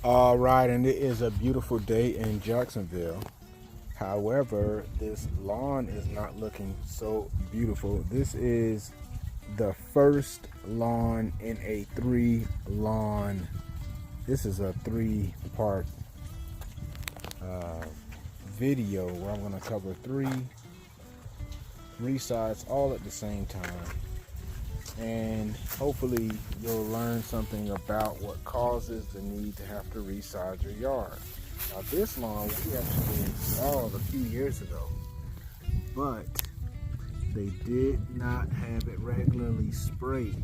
All right, and it is a beautiful day in Jacksonville. However, this lawn is not looking so beautiful. This is the first lawn in a 3-lawn. This is a 3-part video where I'm going to cover 3 resods all at the same time. And hopefully you'll learn something about what causes the need to have to resod your yard. Now this lawn we actually installed a few years ago, but they did not have it regularly sprayed.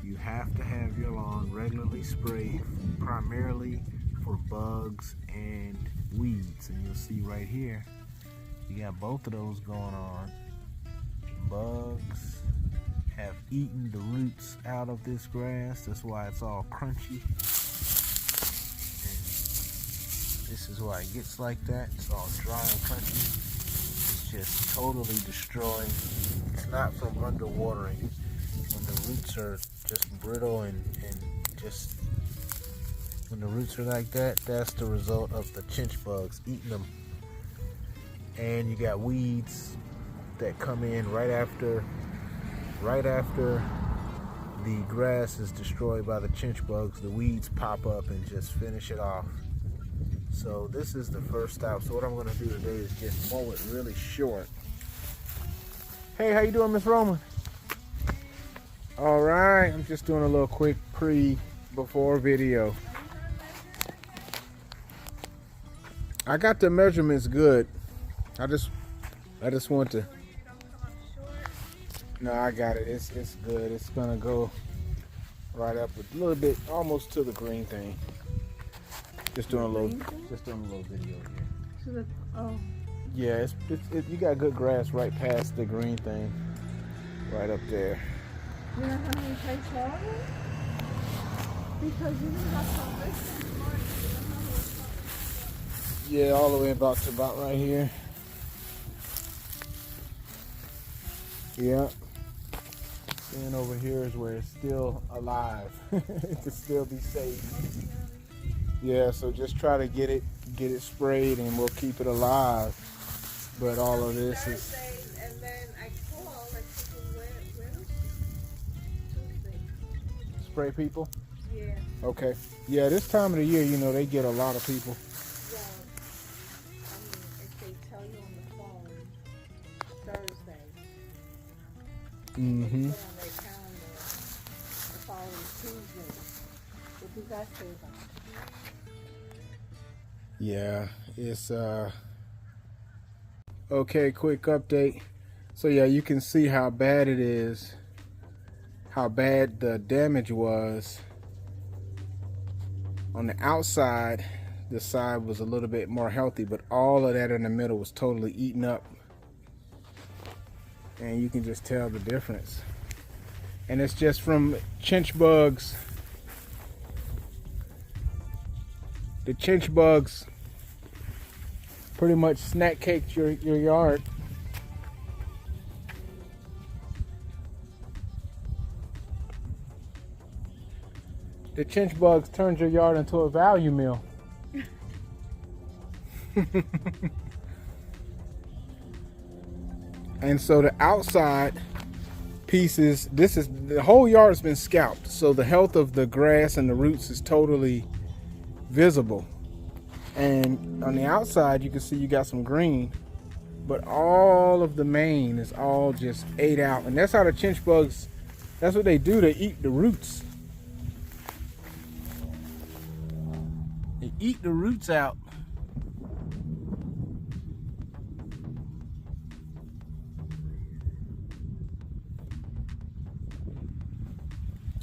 You have to have your lawn regularly sprayed, primarily for bugs and weeds. And you'll see right here, you got both of those going on. Bugs have eaten the roots out of this grass. That's why it's all crunchy. And this is why it gets like that. It's all dry and crunchy. It's just totally destroying. It's not from underwatering. When the roots are just brittle and just when the roots are like that, that's the result of the chinch bugs eating them. And you got weeds that come in right after the grass is destroyed by the chinch bugs. The weeds pop up and just finish it off. So this is the first stop. So what I'm going to do today is just mow it really short. Hey, how you doing, Miss Roman? All right, I'm just doing a little quick before video. I got the measurements good. I just want to. No, I got it. It's good. It's gonna go right up a little bit, almost to the green thing. Just doing a little video here. Yeah, you got good grass right past the green thing, right up there. You know how many takes longer? Because you didn't have some this. Yeah, all the way about right here. Yeah. And over here is where it's still alive. It can still be safe. Yeah, so just try to get it sprayed and we'll keep it alive. But all of this is And then I call like people Tuesday. spray people? Yeah. Okay. Yeah, this time of the year, you know, they get a lot of people. Well, if they tell you on the phone Thursday, Mm-hmm. put on their calendar the following Tuesday. What do that say about it? Yeah, it's okay, quick update. So yeah, you can see how bad it is, how bad the damage was. On the outside, the side was a little bit more healthy, but all of that in the middle was totally eaten up. And you can just tell the difference. And it's just from chinch bugs. The chinch bugs pretty much snack caked your yard. The chinch bugs turned your yard into a value meal. And so the outside pieces, the whole yard has been scalped. So the health of the grass and the roots is totally visible. And on the outside, you can see you got some green, but all of the main is all just ate out. And that's how the chinch bugs, that's what they do. They eat the roots. They eat the roots out.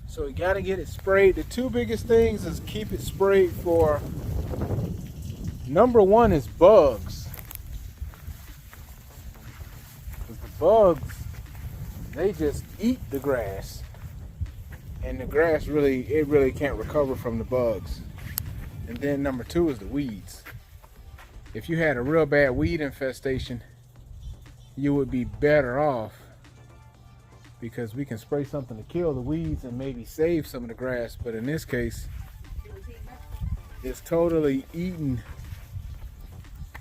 So you got to get it sprayed. The 2 biggest things is keep it sprayed for, number 1 is bugs. Because the bugs, they just eat the grass. And the grass really can't recover from the bugs. And then number 2 is the weeds. If you had a real bad weed infestation, you would be better off, because we can spray something to kill the weeds and maybe save some of the grass. But in this case, It was eaten is totally eaten.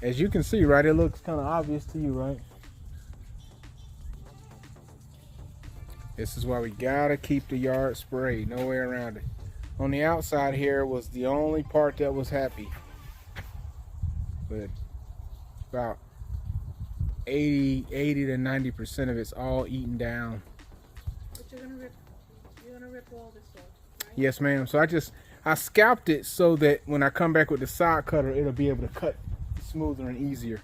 As you can see, right, it looks kind of obvious to you, right? This is why we gotta keep the yard sprayed, no way around it. On the outside here was the only part that was happy. But about 80 to 90% of it's all eaten down. But you're gonna rip all this off, right? Yes, ma'am. So I scalped it so that when I come back with the side cutter, it'll be able to cut smoother and easier.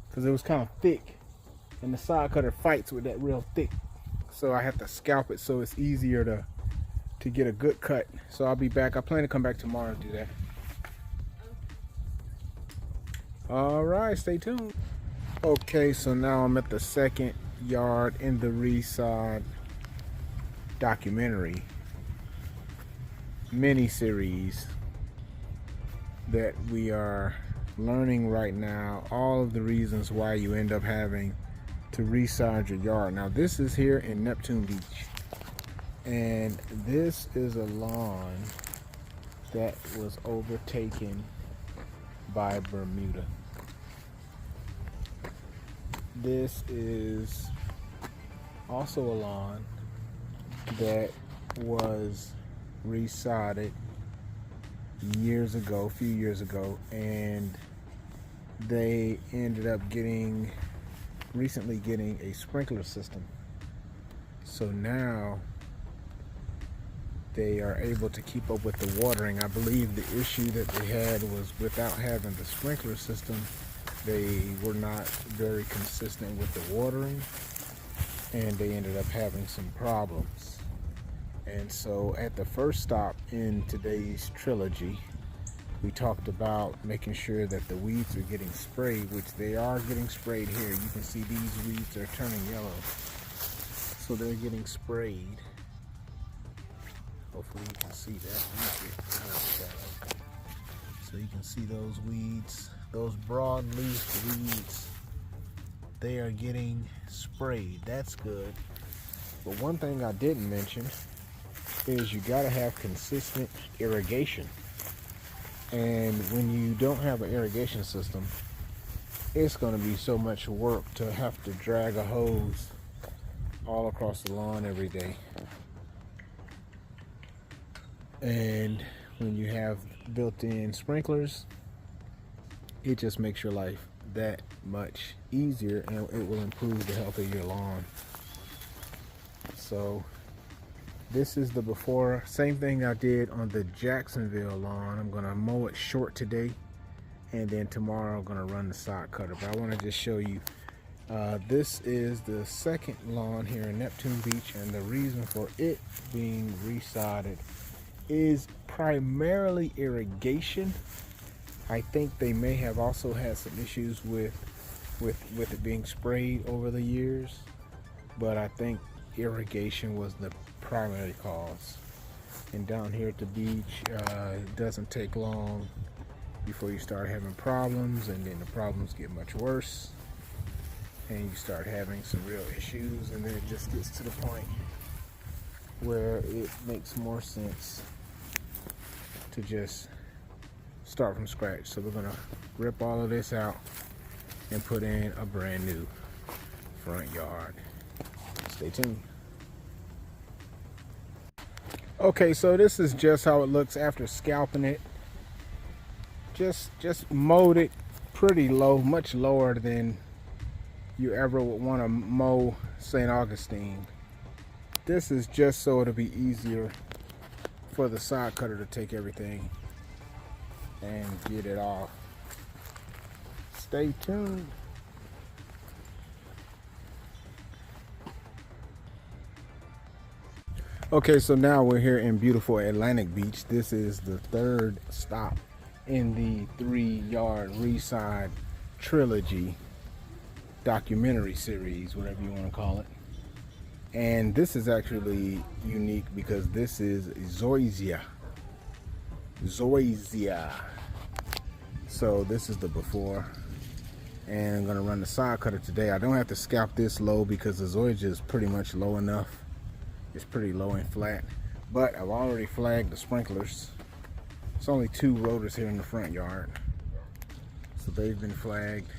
Because it was kind of thick, and the side cutter fights with that real thick. So I have to scalp it so it's easier to get a good cut. So I'll be back. I plan to come back tomorrow and do that. All right, stay tuned. Okay, so now I'm at the second yard in the Resod documentary mini-series that we are learning right now, all of the reasons why you end up having to resod your yard. Now this is here in Neptune Beach, and this is a lawn that was overtaken by Bermuda. This is also a lawn that was resodded years ago, a few years ago, and they ended up recently getting a sprinkler system. So now they are able to keep up with the watering. I believe the issue that they had was without having the sprinkler system, they were not very consistent with the watering, and they ended up having some problems. And so at the first stop in today's trilogy, we talked about making sure that the weeds are getting sprayed, which they are getting sprayed here. You can see these weeds are turning yellow. So they're getting sprayed. Hopefully you can see that. So you can see those weeds, those broad-leafed weeds, they are getting sprayed. That's good. But one thing I didn't mention is you gotta have consistent irrigation. And when you don't have an irrigation system, it's going to be so much work to have to drag a hose all across the lawn every day. And when you have built-in sprinklers, it just makes your life that much easier, and it will improve the health of your lawn. So this is the before. Same thing I did on the Jacksonville lawn. I'm gonna mow it short today, and then tomorrow I'm gonna run the side cutter. But I wanna just show you, this is the second lawn here in Neptune Beach, and the reason for it being resodded is primarily irrigation. I think they may have also had some issues with it being sprayed over the years, but I think irrigation was the primary cause. And down here at the beach, it doesn't take long before you start having problems, and then the problems get much worse, and you start having some real issues, and then it just gets to the point where it makes more sense to just start from scratch. So we're gonna rip all of this out and put in a brand new front yard. Stay tuned. Okay, so this is just how it looks after scalping it. Just mowed it pretty low, much lower than you ever would want to mow St. Augustine. This is just so it'll be easier for the side cutter to take everything and get it off. Stay tuned. Okay, so now we're here in beautiful Atlantic Beach. This is the third stop in the 3-yard Resod Trilogy documentary series, whatever you want to call it. And this is actually unique because this is zoysia. So this is the before, and I'm gonna run the side cutter today. I don't have to scalp this low because the zoysia is pretty much low enough. It's pretty low and flat, but I've already flagged the sprinklers, It's only 2 rotors here in the front yard. So they've been flagged.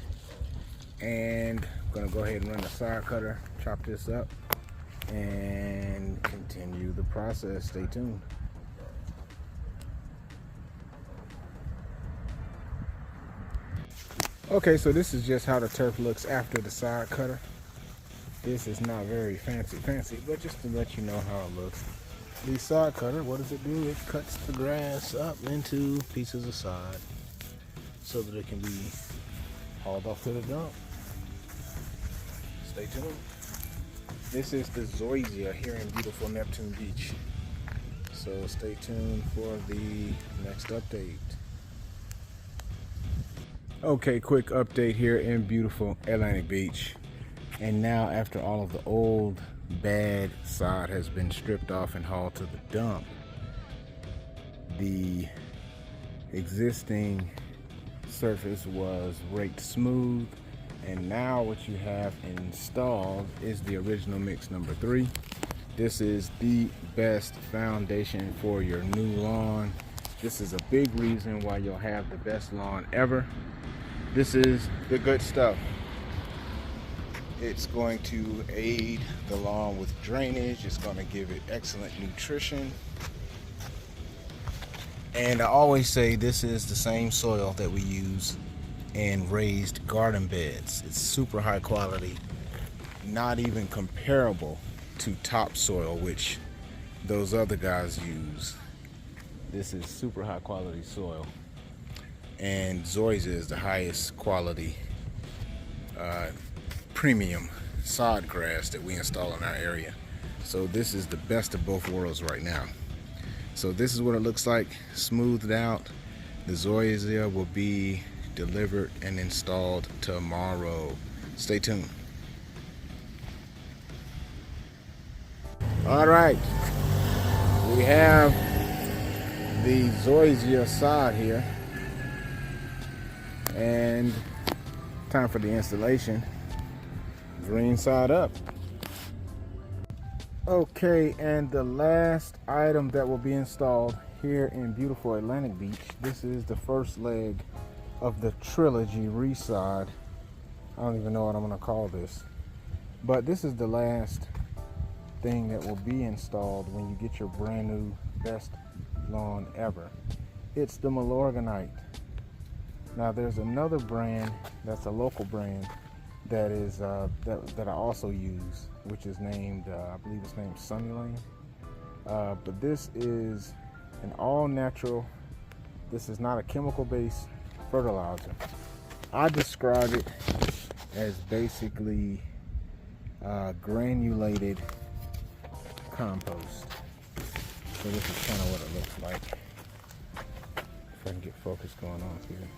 And I'm gonna go ahead and run the side cutter, chop this up, and continue the process. Stay tuned. Okay, so this is just how the turf looks after the side cutter. This is not very fancy, but just to let you know how it looks. The side cutter, what does it do? It cuts the grass up into pieces of sod so that it can be hauled off to the dump. Stay tuned. This is the zoysia here in beautiful Neptune Beach. So stay tuned for the next update. Okay, quick update here in beautiful Atlantic Beach. And now after all of the old bad sod has been stripped off and hauled to the dump, the existing surface was raked smooth, and now what you have installed is the original mix number 3. This is the best foundation for your new lawn. This is a big reason why you'll have the best lawn ever. This is the good stuff. It's going to aid the lawn with drainage. It's going to give it excellent nutrition. And I always say this is the same soil that we use in raised garden beds. It's super high quality, not even comparable to topsoil, which those other guys use. This is super high quality soil. And zoysia is the highest quality premium sod grass that we install in our area. So this is the best of both worlds right now. So this is what it looks like, smoothed out. The zoysia will be delivered and installed tomorrow. Stay tuned. All right, we have the zoysia sod here, and time for the installation. Green side up. Okay, and the last item that will be installed here in beautiful Atlantic Beach, this is the first leg of the Trilogy Resod. I don't even know what I'm gonna call this, but this is the last thing that will be installed when you get your brand new best lawn ever. It's the Milorganite. Now there's another brand that's a local brand that is that I also use, which is named I believe it's named Sunnylane. But this is an all-natural. This is not a chemical-based fertilizer. I describe it as basically granulated compost. So this is kind of what it looks like. If I can get focus going on here.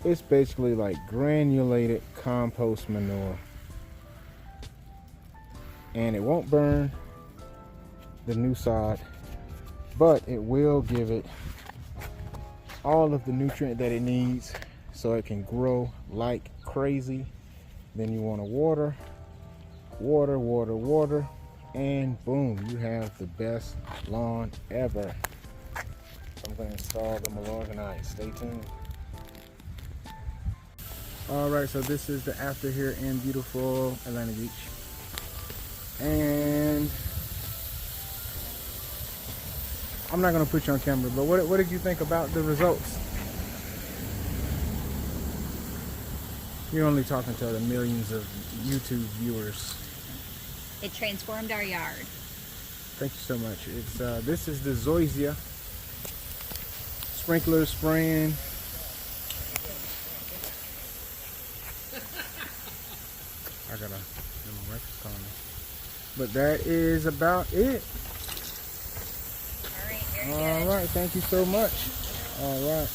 It's basically like granulated compost manure. And it won't burn the new sod, but it will give it all of the nutrient that it needs so it can grow like crazy. Then you want to water, water, water, water, and boom, you have the best lawn ever. I'm going to install the Milorganite. Stay tuned. All right, so this is the after here in beautiful Atlantic Beach. And I'm not going to put you on camera, but what did you think about the results? You're only talking to the millions of YouTube viewers. It transformed our yard. Thank you so much. It's this is the zoysia sprinkler spraying. I gotta do my microphone. But that is about it. All right, very All good. right, thank you so much. All right.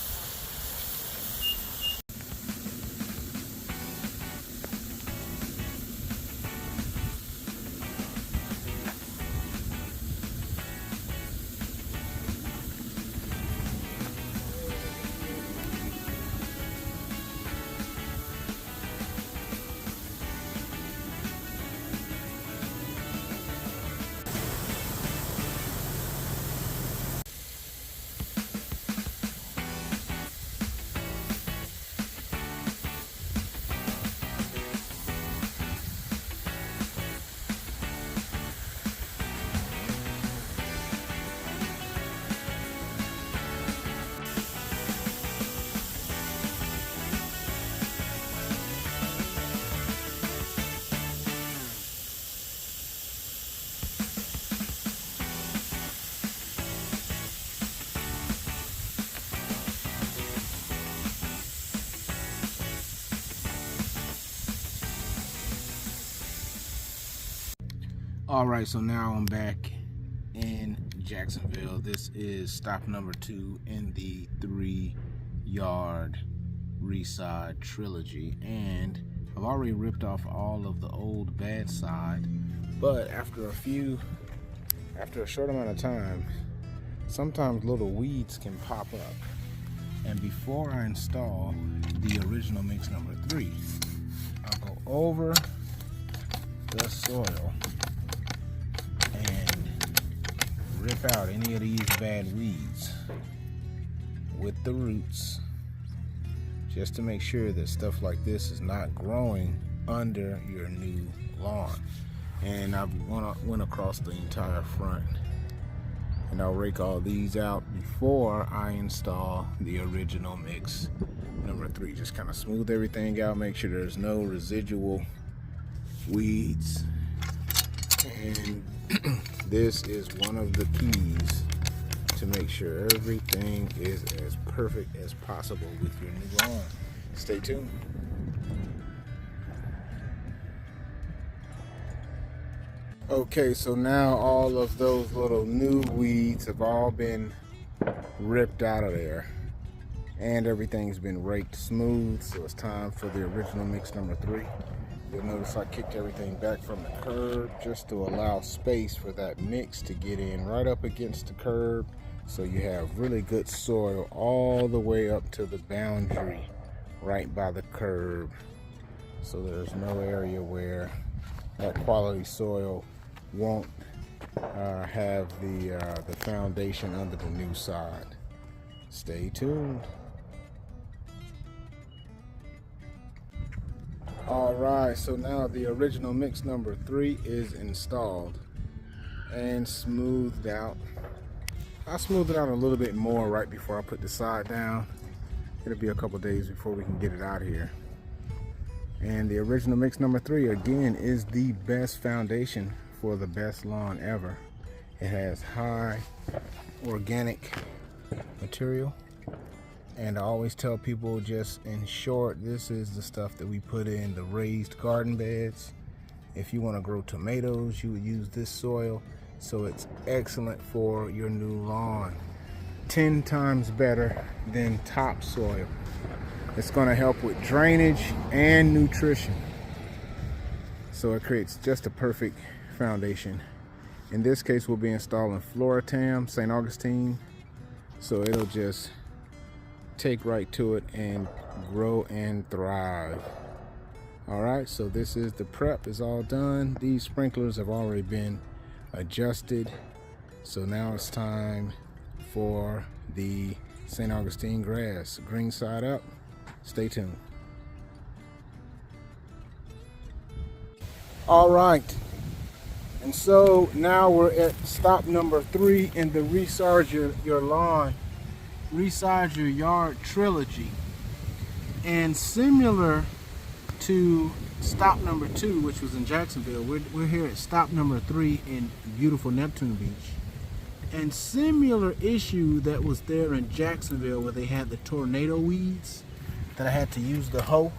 All right, so now I'm back in Jacksonville. This is stop number 2 in the 3-yard Resod Trilogy, and I've already ripped off all of the old bad side, but after a short amount of time, sometimes little weeds can pop up. And before I install the original mix number 3, I'll go over the soil and rip out any of these bad weeds with the roots, just to make sure that stuff like this is not growing under your new lawn. And I've went across the entire front, and I'll rake all these out before I install the original mix number 3. Just kind of smooth everything out, make sure there's no residual weeds. And this is one of the keys to make sure everything is as perfect as possible with your new lawn. Stay tuned. Okay, so now all of those little new weeds have all been ripped out of there, and everything's been raked smooth, so it's time for the original mix number 3. You'll notice I kicked everything back from the curb just to allow space for that mix to get in right up against the curb, so you have really good soil all the way up to the boundary right by the curb, so there's no area where that quality soil won't have the foundation under the new sod. Stay tuned. All right, so now the original mix number 3 is installed and smoothed out. I smoothed it out a little bit more right before I put the sod down. It'll be a couple days before we can get it out of here. And the original mix number 3 again is the best foundation for the best lawn ever. It has high organic material, and I always tell people, just in short, this is the stuff that we put in the raised garden beds. If you want to grow tomatoes, you would use this soil, so it's excellent for your new lawn. 10 times better than topsoil. It's going to help with drainage and nutrition, so it creates just a perfect foundation. In this case, we'll be installing Floratam, St. Augustine, so it'll just take right to it and grow and thrive. All right, so this is the prep is all done. These sprinklers have already been adjusted, so now it's time for the St. Augustine grass. Green side up. Stay tuned. All right, and so now we're at stop number 3 in the Resod your lawn, Resod your yard trilogy. And similar to stop number 2, which was in Jacksonville, we're here at stop number 3 in beautiful Neptune Beach. And similar issue that was there in Jacksonville, where they had the tornado weeds that I had to use the hoe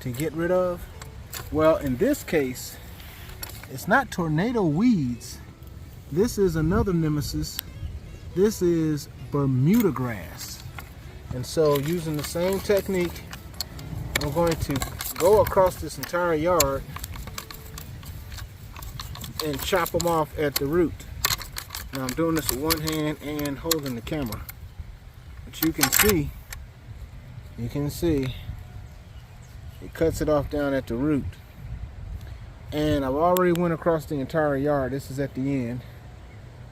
to get rid of. Well, in this case, it's not tornado weeds. This is another nemesis. This is Bermuda grass. And so, using the same technique, I'm going to go across this entire yard and chop them off at the root. Now I'm doing this with one hand and holding the camera, but you can see it cuts it off down at the root. And I've already went across the entire yard. This is at the end,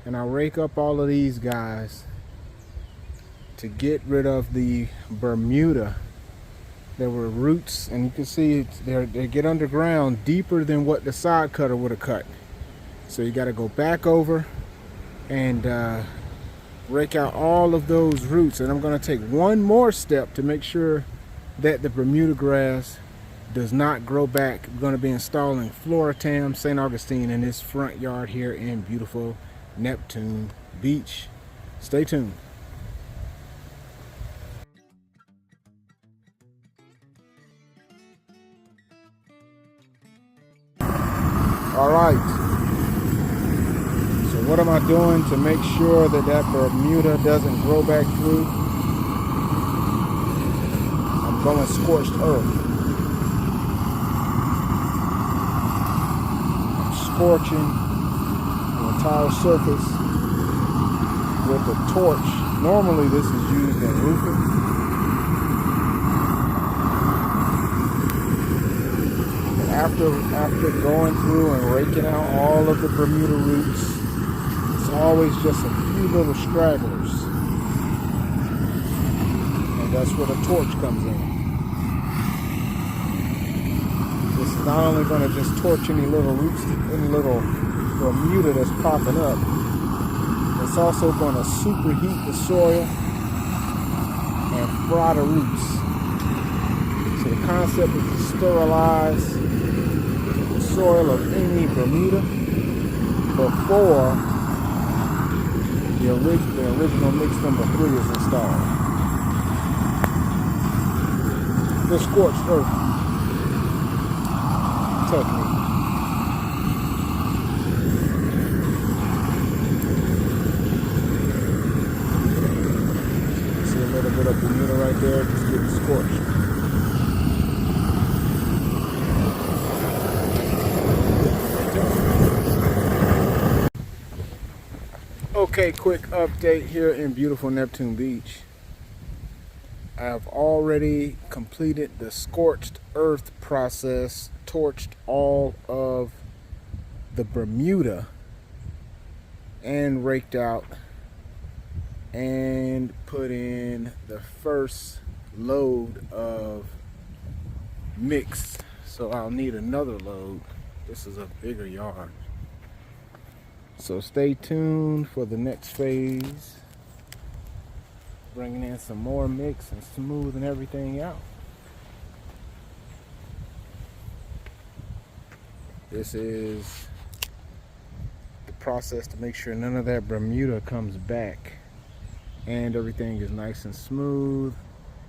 and I'll rake up all of these guys to get rid of the Bermuda. There were roots, and you can see they get underground deeper than what the sod cutter would have cut. So you got to go back over and rake out all of those roots. And I'm going to take one more step to make sure that the Bermuda grass does not grow back. I'm going to be installing Floratam St. Augustine in this front yard here in beautiful Neptune Beach. Stay tuned. All right, doing to make sure that that Bermuda doesn't grow back through, I'm going scorched earth. I'm scorching the entire surface with a torch. Normally this is used in roofing. After going through and raking out all of the Bermuda roots, it's always just a few little stragglers. And that's where the torch comes in. This is not only going to just torch any little roots, any little Bermuda that's popping up, it's also going to superheat the soil and fry the roots. So the concept is to sterilize soil of any Bermuda before the original mix number 3 is installed. The scorched earth technique. See a little bit of Bermuda right there, just getting scorched. Okay, quick update here in beautiful Neptune Beach. I've already completed the scorched earth process, torched all of the Bermuda and raked out and put in the first load of mix. So I'll need another load. This is a bigger yard. So stay tuned for the next phase. Bringing in some more mix and smoothing everything out. This is the process to make sure none of that Bermuda comes back and everything is nice and smooth.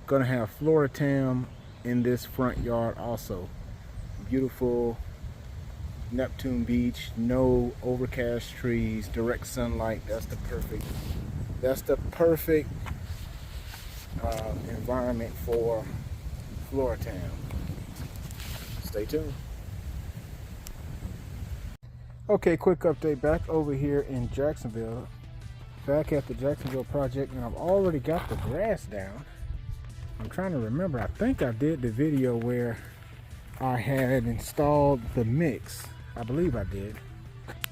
Gonna have Floratam in this front yard also. Beautiful Neptune Beach, no overcast trees, direct sunlight. That's the perfect environment for Floratam. Stay tuned. Okay, quick update back over here in Jacksonville. Back at the Jacksonville project, and I've already got the grass down. I'm trying to remember, I think I did the video where I had installed the mix. I believe I did,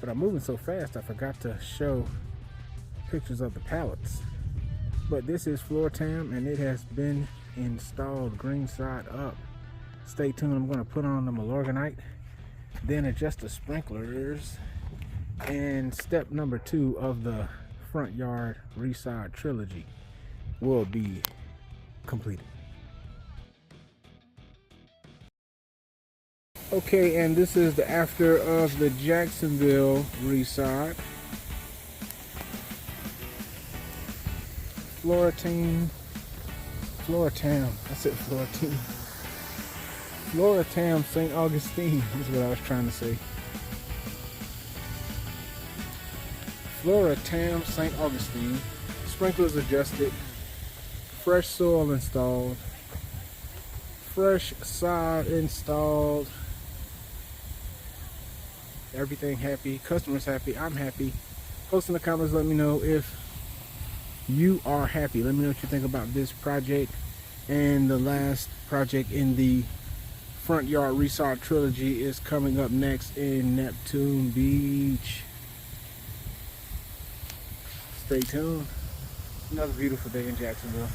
but I'm moving so fast I forgot to show pictures of the pallets. But this is Floratam and it has been installed green side up. Stay tuned, I'm going to put on the Milorganite, then adjust the sprinklers, and step number 2 of the front yard Resod Trilogy will be completed. Okay, and this is the after of the Jacksonville Resod. Floratam, I said Floratam. Floratam St. Augustine is what I was trying to say. Floratam St. Augustine. Sprinklers adjusted. Fresh soil installed. Fresh sod installed. Everything happy, customers happy, I'm happy. Post in the comments, let me know if you are happy. Let me know what you think about this project and the last project in the front yard Resod Trilogy is coming up next in Neptune Beach. Stay tuned. Another beautiful day in Jacksonville.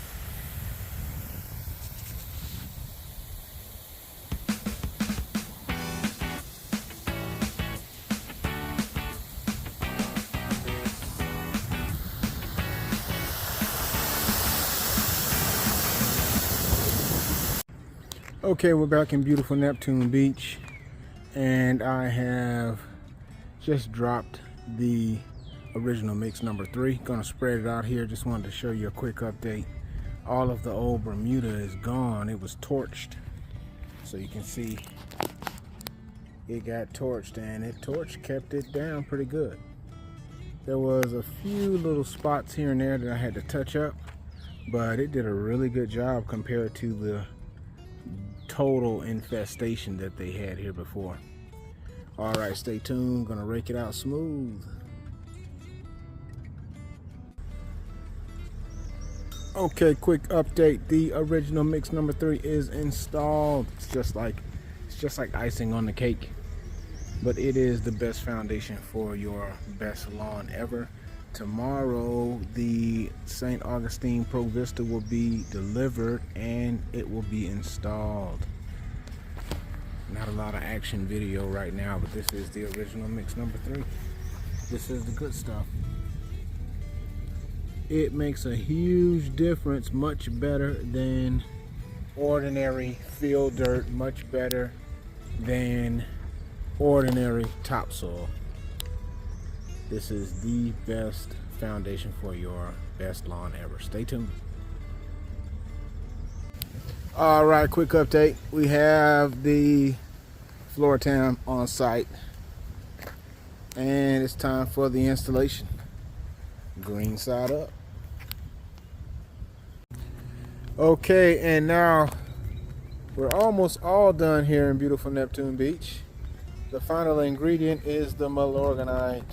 Okay, we're back in beautiful Neptune Beach, and I have just dropped the original mix number 3. Gonna spread it out here. Just wanted to show you a quick update. All of the old Bermuda is gone. It was torched, so you can see it got torched, and it kept it down pretty good. There was a few little spots here and there that I had to touch up, but it did a really good job compared to the total infestation that they had here before. All right, stay tuned. Gonna rake it out smooth. Okay, quick update. The original mix number 3 is installed. It's just like icing on the cake, but it is the best foundation for your best lawn ever. Tomorrow, the St. Augustine Pro Vista will be delivered and it will be installed. Not a lot of action video right now, but this is the original mix number 3. This is the good stuff. It makes a huge difference, much better than ordinary field dirt, much better than ordinary topsoil. This is the best foundation for your best lawn ever. Stay tuned. All right, quick update. We have the floor tam on site and it's time for the installation. Green side up. Okay, and now we're almost all done here in beautiful Neptune Beach. The final ingredient is the Milorganite,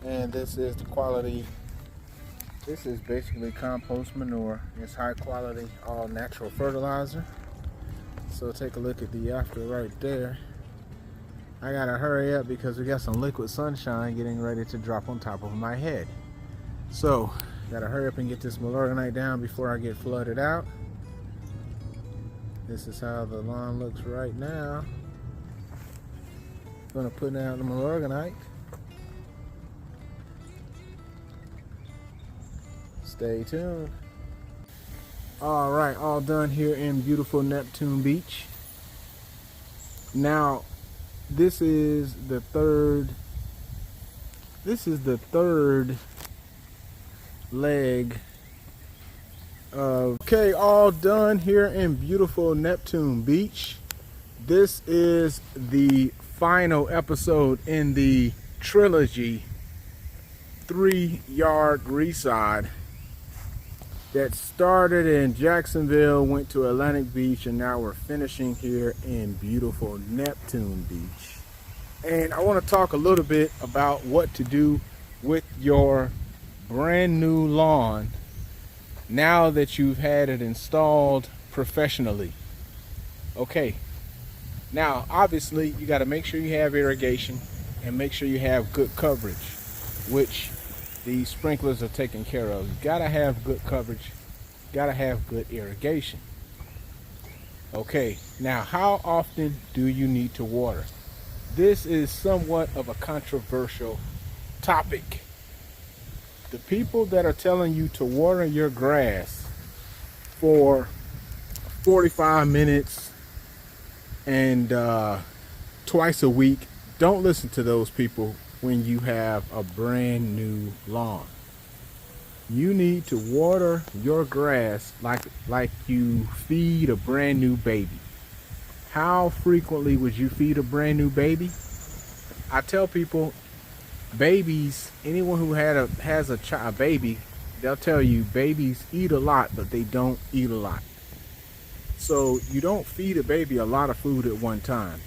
and this is the quality. This is basically compost manure. It's high quality, all natural fertilizer. So take a look at the after right there. I gotta hurry up because we got some liquid sunshine getting ready to drop on top of my head. So gotta hurry up and get this Milorganite down before I get flooded out. This is how the lawn looks right now. Gonna put down the Milorganite. Stay tuned. All right, all done here in beautiful Neptune Beach. Now, this is the third leg of, okay, all done here in beautiful Neptune Beach. This is the final episode in the trilogy 3-yard resod that started in Jacksonville, went to Atlantic Beach, and now we're finishing here in beautiful Neptune Beach. And I want to talk a little bit about what to do with your brand new lawn now that you've had it installed professionally. Okay, now obviously you got to make sure you have irrigation and make sure you have good coverage, which the sprinklers are taking care of. You got to have good coverage, got to have good irrigation. Okay, now how often do you need to water? This is somewhat of a controversial topic. The people that are telling you to water your grass for 45 minutes and twice a week, don't listen to those people when you have a brand new lawn. You need to water your grass like you feed a brand new baby. How frequently would you feed a brand new baby? I tell people, babies, anyone who has a baby, they'll tell you babies eat a lot, but they don't eat a lot. So you don't feed a baby a lot of food at one time.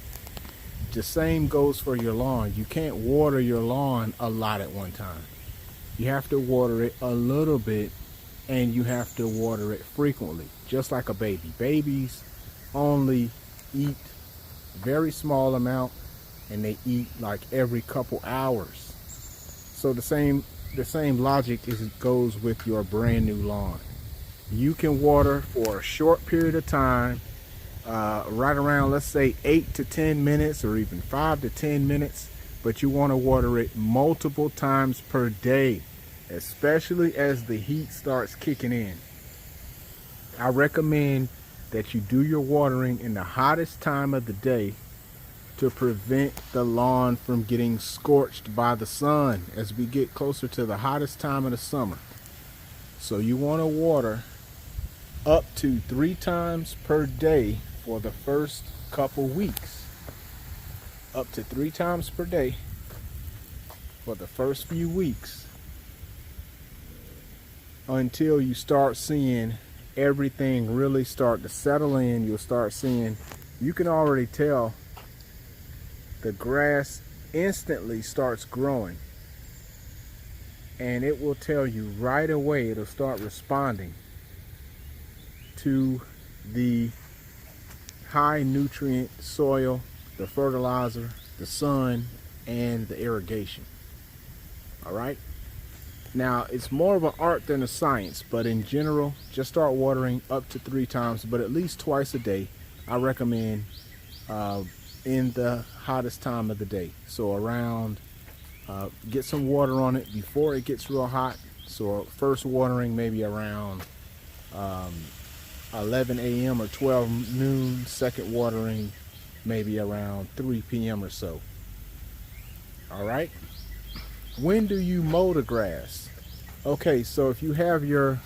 The same goes for your lawn. You can't water your lawn a lot at one time. You have to water it a little bit, and you have to water it frequently, just like a baby. Babies only eat very small amount, and they eat like every couple hours. So the same logic goes with your brand new lawn. You can water for a short period of time, right around, let's say 8 to 10 minutes or even 5 to 10 minutes, but you want to water it multiple times per day, especially as the heat starts kicking in. I recommend that you do your watering in the hottest time of the day to prevent the lawn from getting scorched by the sun as we get closer to the hottest time of the summer. So you want to water up to 3 times per day for the first couple weeks. Up to 3 times per day. for the first few weeks until you start seeing everything really start to settle in. You'll start seeing, you can already tell the grass instantly starts growing, and it will tell you right away. It'll start responding to the high nutrient soil, the fertilizer, the sun, and the irrigation. All right. Now, it's more of an art than a science, but in general, just start watering up to 3 times, but at least twice a day. I recommend in the hottest time of the day. So around, get some water on it before it gets real hot. So first watering maybe around 11 a.m. or 12 noon. Second watering maybe around 3 p.m. or so. All right. When do you mow the grass? Okay, so if you have your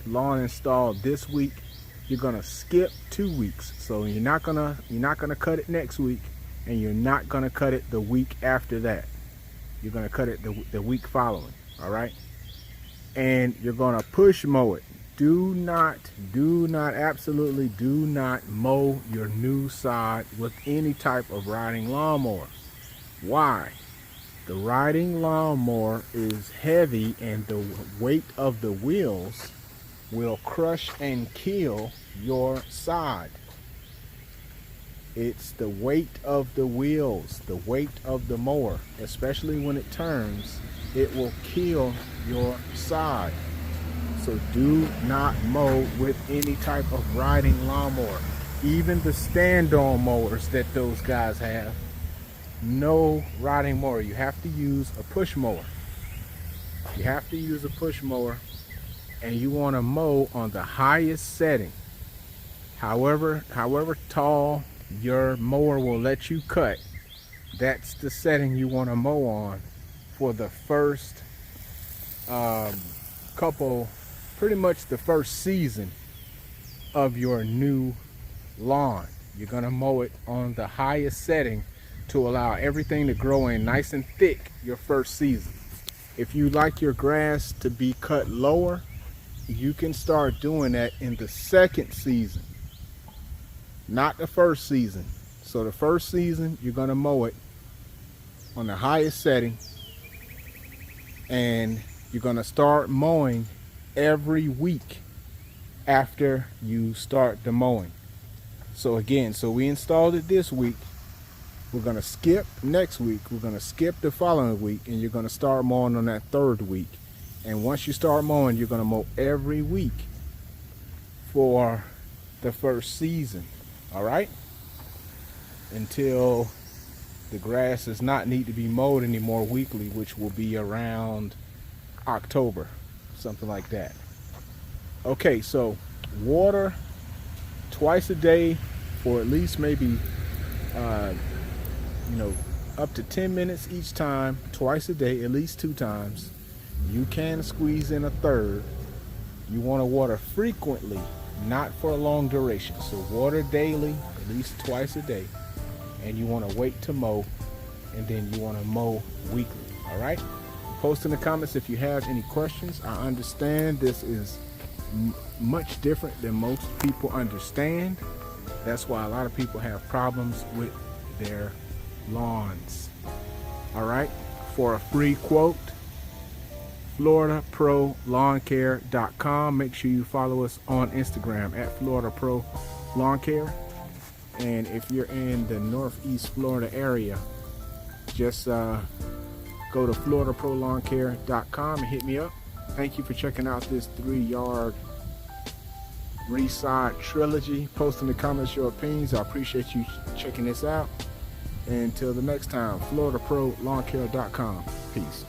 lawn installed this week, you're gonna skip 2 weeks. So you're not gonna cut it next week, and you're not gonna cut it the week after that. You're gonna cut it the week following. All right, and you're gonna push mow it. Absolutely do not mow your new sod with any type of riding lawnmower. Why? The riding lawnmower is heavy, and the weight of the wheels will crush and kill your sod. It's the weight of the wheels, the weight of the mower, especially when it turns, it will kill your sod. So do not mow with any type of riding lawnmower. Even the stand-on mowers that those guys have, no riding mower. You have to use a push mower. You have to use a push mower, and you want to mow on the highest setting. However tall your mower will let you cut, that's the setting you want to mow on for the first pretty much the first season of your new lawn. You're going to mow it on the highest setting to allow everything to grow in nice and thick your first season. If you like your grass to be cut lower, you can start doing that in the second season, not the first season. So the first season, you're going to mow it on the highest setting, and you're going to start mowing every week after you start the mowing. So again, so we installed it this week. We're going to skip next week. We're going to skip the following week, and you're going to start mowing on that third week. And once you start mowing, you're going to mow every week for the first season. All right? Until the grass does not need to be mowed anymore weekly, which will be around October, something like that. Okay, so water twice a day for at least maybe up to 10 minutes each time, twice a day, at least 2 times. You can squeeze in a third. You want to water frequently, not for a long duration. So water daily, at least twice a day, and you want to wait to mow, and then you want to mow weekly. All right, post in the comments if you have any questions. I understand this is much different than most people understand. That's why a lot of people have problems with their lawns. All right, for a free quote, FloridaProLawnCare.com. Make sure you follow us on Instagram at FloridaProLawnCare. And if you're in the Northeast Florida area, just go to FloridaProLawnCare.com and hit me up. Thank you for checking out this 3-yard Resod Trilogy. Post in the comments your opinions. I appreciate you checking this out. And until the next time, FloridaProLawnCare.com. Peace.